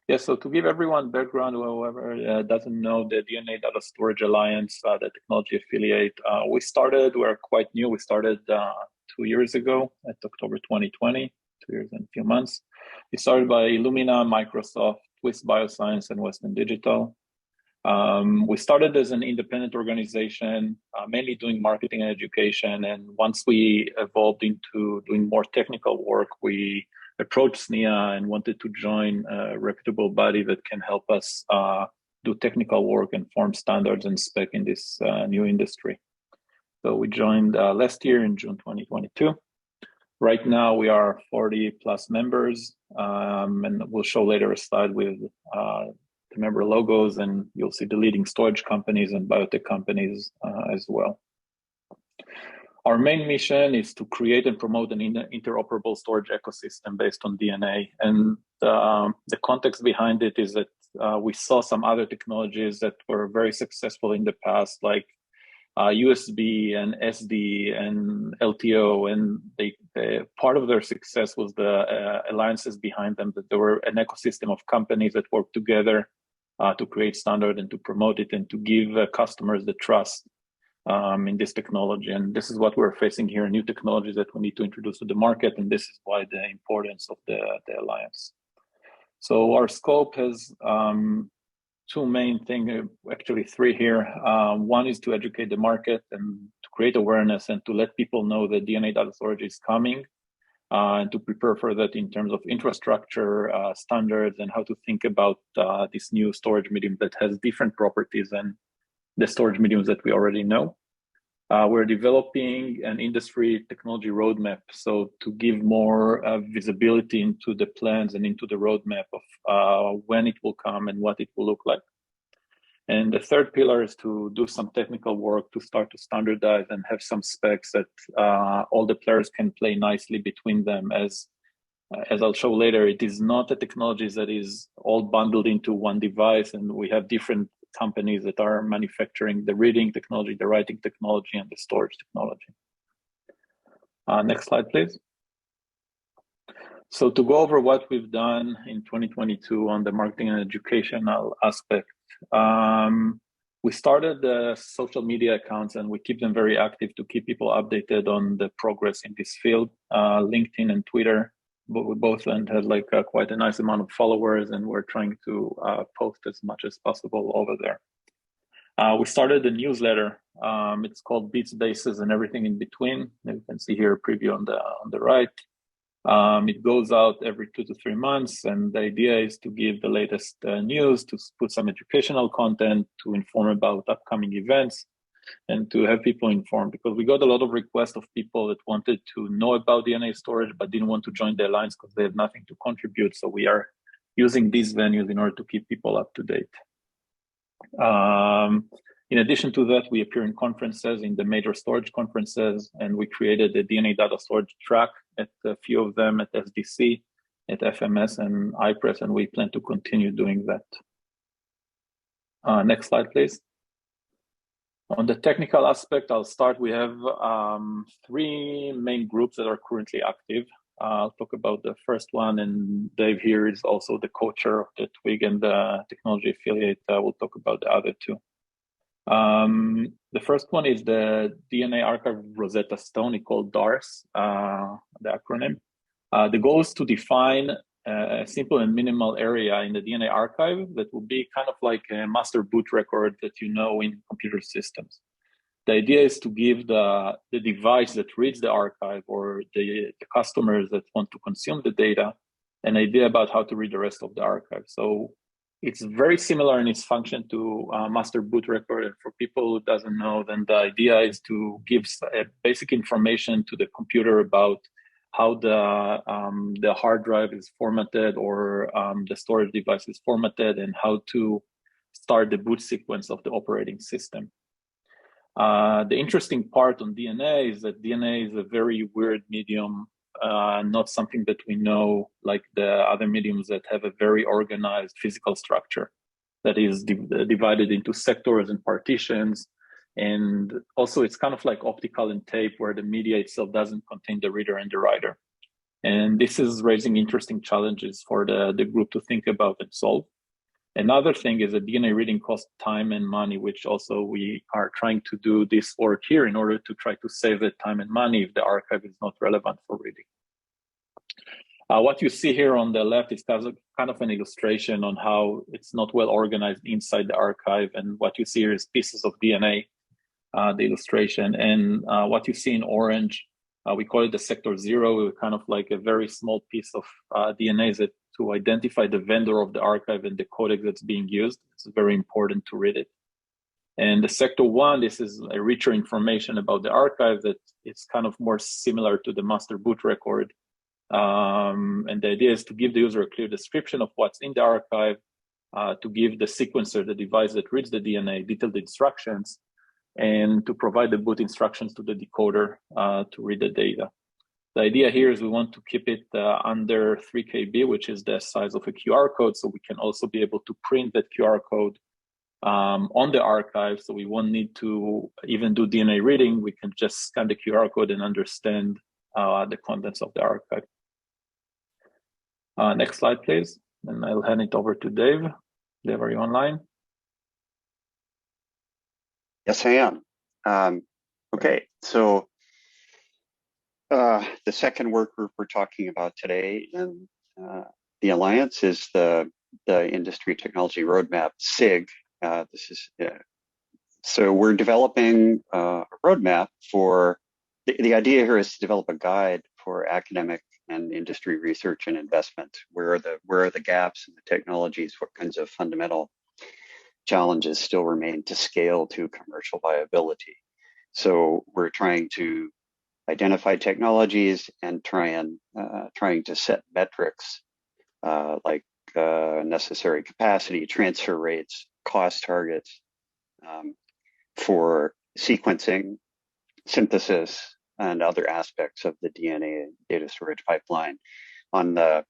Yeah, so to give everyone background, whoever doesn't know, the DNA Data Storage Alliance, the technology affiliate, we're quite new. We started 2 years ago at October 2020, 2 years and a few months. It started by Illumina, Microsoft, Twist Bioscience, and Western Digital. We started as an independent organization, mainly doing marketing and education. And once we evolved into doing more technical work, we approached SNIA and wanted to join a reputable body that can help us do technical work and form standards and spec in this new industry. So we joined last year in June 2022. Right now we are 40 plus members, and we'll show later a slide with the member logos, and you'll see the leading storage companies and biotech companies as well. Our main mission is to create and promote an interoperable storage ecosystem based on DNA. And the context behind it is that we saw some other technologies that were very successful in the past, like USB and SD and LTO, and part of their success was the alliances behind them, that there were an ecosystem of companies that worked together to create standard and to promote it and to give customers the trust in this technology. And this is what we're facing here, new technologies that we need to introduce to the market, and this is why the importance of the alliance. So our scope has two main things, actually three here. One is to educate the market and to create awareness and to let people know that DNA data storage is coming, and to prepare for that in terms of infrastructure, standards, and how to think about this new storage medium that has different properties than the storage mediums that we already know. We're developing an industry technology roadmap, so to give more visibility into the plans and into the roadmap of when it will come and what it will look like. And the third pillar is to do some technical work to start to standardize and have some specs that all the players can play nicely between them. As I'll show later, it is not a technology that is all bundled into one device, and we have different companies that are manufacturing the reading technology, the writing technology, and the storage technology. Next slide, please. So to go over what we've done in 2022 on the marketing and educational aspect, we started the social media accounts, and we keep them very active to keep people updated on the progress in this field. LinkedIn and Twitter, both and had like quite a nice amount of followers, and we're trying to post as much as possible over there. We started a newsletter. It's called Beats, Bases, and Everything in Between. You can see here a preview on the right. It goes out every 2 to 3 months, and the idea is to give the latest news, to put some educational content, to inform about upcoming events, and to have people informed, because we got a lot of requests of people that wanted to know about DNA storage but didn't want to join the alliance because they have nothing to contribute. So we are using these venues in order to keep people up to date. In addition to that, we appear in conferences, in the major storage conferences, and we created a DNA data storage track at a few of them at SDC, at FMS and IPRESS, and we plan to continue doing that. Next slide, please. On the technical aspect, I'll start. We have 3 main groups that are currently active. I'll talk about the first one, and Dave here is also the co-chair of the TWIG and the technology affiliate. We'll talk about the other 2. The first one is the DNA Archive Rosetta Stone, it's called DARS, the acronym. The goal is to define a simple and minimal area in the DNA archive that will be kind of like a master boot record that you know in computer systems. The idea is to give the device that reads the archive or the customers that want to consume the data an idea about how to read the rest of the archive. So it's very similar in its function to master boot record. And for people who doesn't know, then the idea is to give basic information to the computer about how the hard drive is formatted or the storage device is formatted, and how to start the boot sequence of the operating system. The interesting part on DNA is that DNA is a very weird medium, not something that we know like the other mediums that have a very organized physical structure that is divided into sectors and partitions. And also it's kind of like optical and tape, where the media itself doesn't contain the reader and the writer. And this is raising interesting challenges for the group to think about and solve. Another thing is that DNA reading costs time and money, which also we are trying to do this work here in order to try to save the time and money if the archive is not relevant for reading. What you see here on the left is kind of an illustration on how it's not well organized inside the archive. And what you see here is pieces of DNA, the illustration. And what you see in orange, we call it the sector 0, kind of like a very small piece of DNA that to identify the vendor of the archive and the codec that's being used. It's very important to read it. And the sector 1, this is a richer information about the archive that it's kind of more similar to the master boot record. And the idea is to give the user a clear description of what's in the archive, to give the sequencer, the device that reads the DNA, detailed instructions, and to provide the boot instructions to the decoder to read the data. The idea here is we want to keep it under 3 KB, which is the size of a QR code, so we can also be able to print that QR code on the archive, so we won't need to even do DNA reading. We can just scan the QR code and understand the contents of the archive. Next slide, please. And I'll hand it over to Dave. Dave, are you online? Yes, I am. Okay, so the second work group we're talking about today in the Alliance is the Industry Technology Roadmap, SIG. So we're developing a roadmap for, the idea here is to develop a guide for academic and industry research and investment. Where are the gaps in the technologies? What kinds of fundamental challenges still remain to scale to commercial viability? So we're trying to identify technologies and trying to set metrics like necessary capacity, transfer rates, cost targets for sequencing, synthesis, and other aspects of the DNA data storage pipeline. On the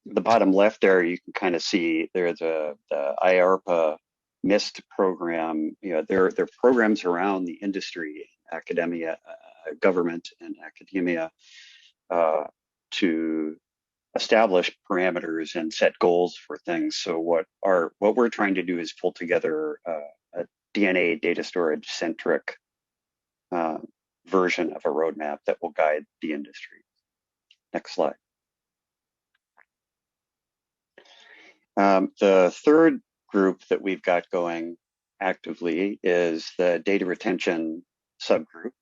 bottom left there, you can kind of see there's the IARPA MIST program. You know, there are programs around the industry, academia, government, and academia to establish parameters and set goals for things. So what we're trying to do is pull together a DNA data storage centric version of a roadmap that will guide the industry. Next slide. The third group that we've got going actively is the data retention subgroup.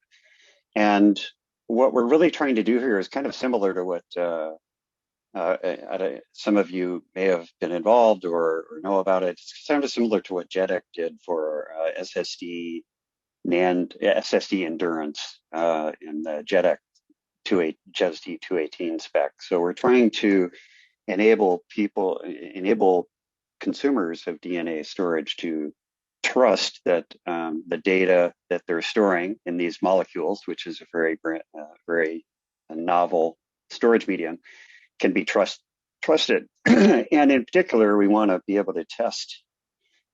And what we're really trying to do here is kind of similar to what some of you may have been involved or know about it. It's kind of similar to what JEDEC did for SSD endurance in the JEDEC JESD 218 spec. So we're trying to enable consumers of DNA storage to trust that the data that they're storing in these molecules, which is a very novel storage medium, can be trusted. And in particular, we want to be able to test.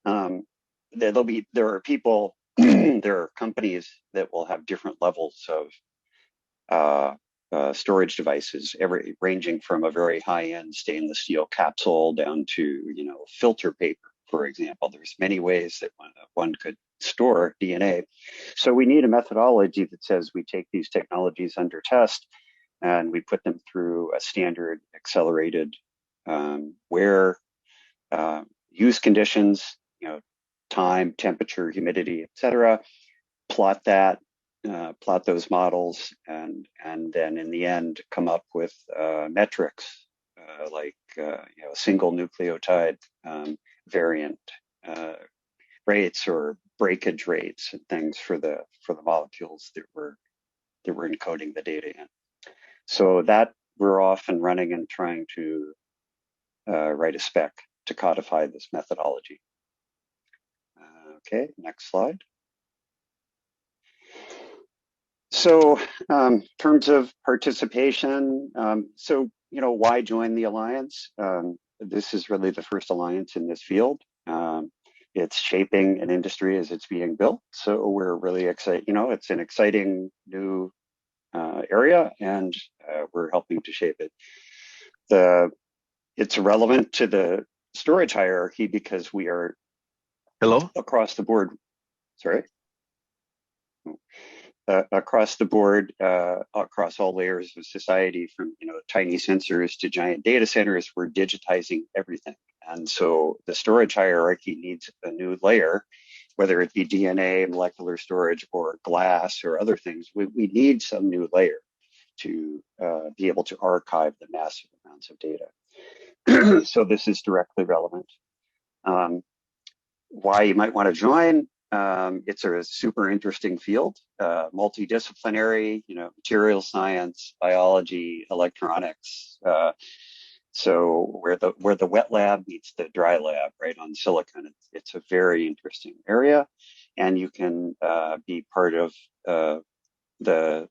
There are people, there are companies that will have different levels of storage devices, ranging from a very high-end stainless steel capsule down to, filter paper, for example. There's many ways that one could store DNA. So we need a methodology that says we take these technologies under test and we put them through a standard accelerated where use conditions, time, temperature, humidity, etc. Plot those models, and then in the end come up with metrics like single nucleotide variant rates or breakage rates and things for the molecules that we're encoding the data in. So that we're off and running and trying to write a spec to codify this methodology. Okay, next slide. So in terms of participation, why join the Alliance? This is really the first Alliance in this field. It's shaping an industry as it's being built. So we're really excited. It's an exciting new area, and we're helping to shape it. It's relevant to the storage hierarchy because we are across the board. Sorry. Across the board, across all layers of society, from tiny sensors to giant data centers, we're digitizing everything. And so the storage hierarchy needs a new layer, whether it be DNA, molecular storage, or glass, or other things. We need some new layer to be able to archive the massive amounts of data. So this is directly relevant. Why you might want to join. It's a super interesting field, multidisciplinary, material science, biology, electronics. So where the wet lab meets the dry lab, right, on silicon, it's a very interesting area, and you can be part of the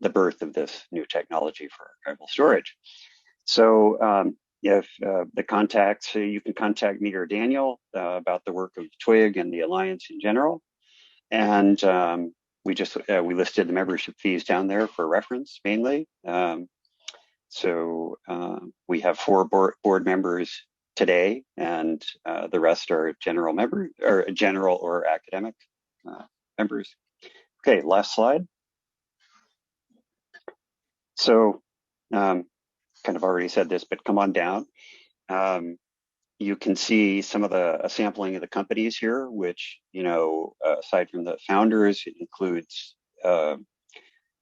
birth of this new technology for archival storage. So if the contacts, you can contact me or Daniel about the work of Twig and the Alliance in general. And we listed the membership fees down there for reference mainly. So we have 4 board members today, and the rest are general members, or general or academic members. Okay, last slide. So kind of already said this, but come on down. You can see some of a sampling of the companies here, which, aside from the founders, it includes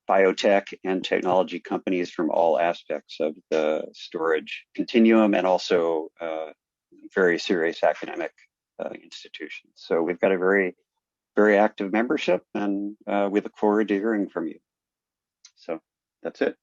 biotech and technology companies from all aspects of the storage continuum, and also very serious academic institutions. So we've got a very, very active membership, and we look forward to hearing from you. So that's it.